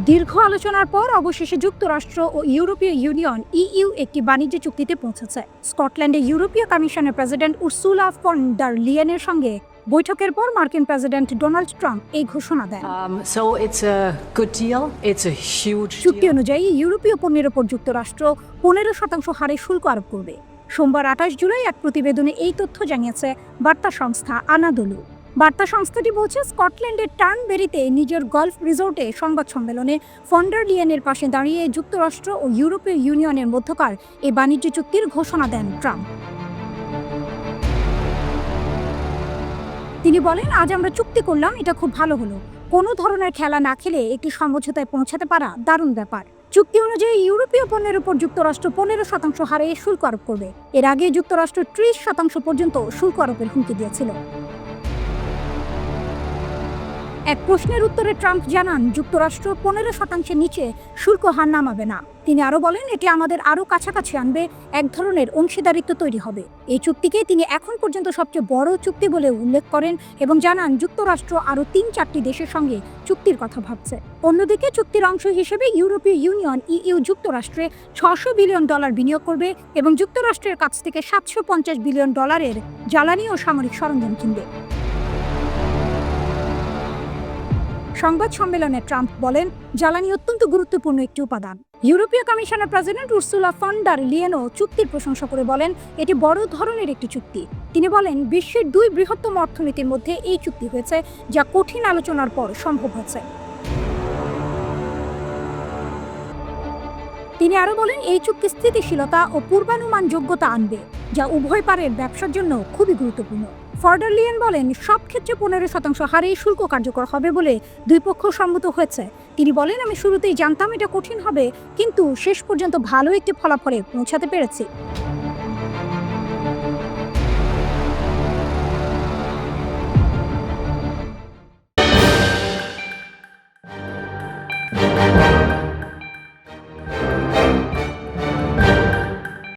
দীর্ঘ আলোচনার পর অবশেষে যুক্তরাষ্ট্র ও ইউরোপীয় ইউনিয়ন ইইউ একটি বাণিজ্য চুক্তিতে পৌঁছেছে। স্কটল্যান্ডে ইউরোপীয় কমিশনের প্রেসিডেন্ট উর্সুলা ফন ডার লিয়েনের সঙ্গে বৈঠকের পর মার্কিন প্রেসিডেন্ট ডোনাল্ড ট্রাম্প এই ঘোষণা দেন। চুক্তি অনুযায়ী ইউরোপীয় পণ্যের ওপর যুক্তরাষ্ট্র 15% হারে শুল্ক আরোপ করবে। সোমবার 28 জুলাই এক প্রতিবেদনে এই তথ্য জানিয়েছে বার্তা সংস্থা আনাদোলু। বার্তা সংস্থাটি বলছে, স্কটল্যান্ডের টার্নবেরিতে নিজের গলফ রিসোর্টে সংবাদ সম্মেলনে ফন ডার লিয়েনের পাশে দাঁড়িয়ে যুক্তরাষ্ট্র ও ইউরোপীয় ইউনিয়নের মধ্যকার এই বাণিজ্য চুক্তির ঘোষণা দেন ট্রাম্প। তিনি বলেন, আজ আমরা চুক্তি করলাম, এটা খুব ভালো হলো। কোনো ধরনের খেলা না খেলে একটি সমঝোতায় পৌঁছাতে পারা দারুণ ব্যাপার। চুক্তি অনুযায়ী ইউরোপীয় পণ্যের উপর যুক্তরাষ্ট্র 15% হারে শুল্ক আরোপ করবে। এর আগে যুক্তরাষ্ট্র 30% পর্যন্ত শুল্ক আরোপের হুমকি দিয়েছিল। এক প্রশ্নের উত্তরে ট্রাম্প জানান, যুক্তরাষ্ট্র 15% নিচে শুল্ক হার নামাবে না। তিনি আরও বলেন, এটি আমাদের আরও কাছাকাছি আনবে, এক ধরনের অংশীদারিত্ব তৈরি হবে। এই চুক্তিকে তিনি এখন পর্যন্ত সবচেয়ে বড় চুক্তি বলে উল্লেখ করেন এবং জানান যুক্তরাষ্ট্র আরও 3-4টি দেশের সঙ্গে চুক্তির কথা ভাবছে। অন্যদিকে চুক্তির অংশ হিসেবে ইউরোপীয় ইউনিয়ন ইইউ যুক্তরাষ্ট্রে $600 বিলিয়ন বিনিয়োগ করবে এবং যুক্তরাষ্ট্রের কাছ থেকে $750 বিলিয়ন জ্বালানি ও সামরিক সরঞ্জাম কিনবে। সংবাদ সম্মেলনে ট্রাম্প বলেন, জ্বালানি অত্যন্ত গুরুত্বপূর্ণ একটি উপাদান। ইউরোপীয় কমিশনের প্রেসিডেন্ট উর্সুলা ফন ডার লিয়েনও চুক্তির প্রশংসা করে বলেন, এটি বড় ধরনের একটি চুক্তি। তিনি বলেন, বিশ্বের 2 বৃহত্তম অর্থনীতির মধ্যে এই চুক্তি হয়েছে, যা কঠিন আলোচনার পর সম্ভব হয়েছে। তিনি আরও বলেন, এই চুক্তি স্থিতিশীলতা ও পূর্বানুমান যোগ্যতা আনবে, যা উভয় পারের ব্যবসার জন্য খুবই গুরুত্বপূর্ণ। ফন ডার লিয়েন বলেন, সব ক্ষেত্রে 15% হারে শুল্ক কার্যকর হবে বলে দুই পক্ষ সম্মত হয়েছে। তিনি বলেন, আমি শুরুতেই জানতাম এটা কঠিন হবে, কিন্তু শেষ পর্যন্ত ভালো একটি ফলাফলে পৌঁছাতে পেরেছি।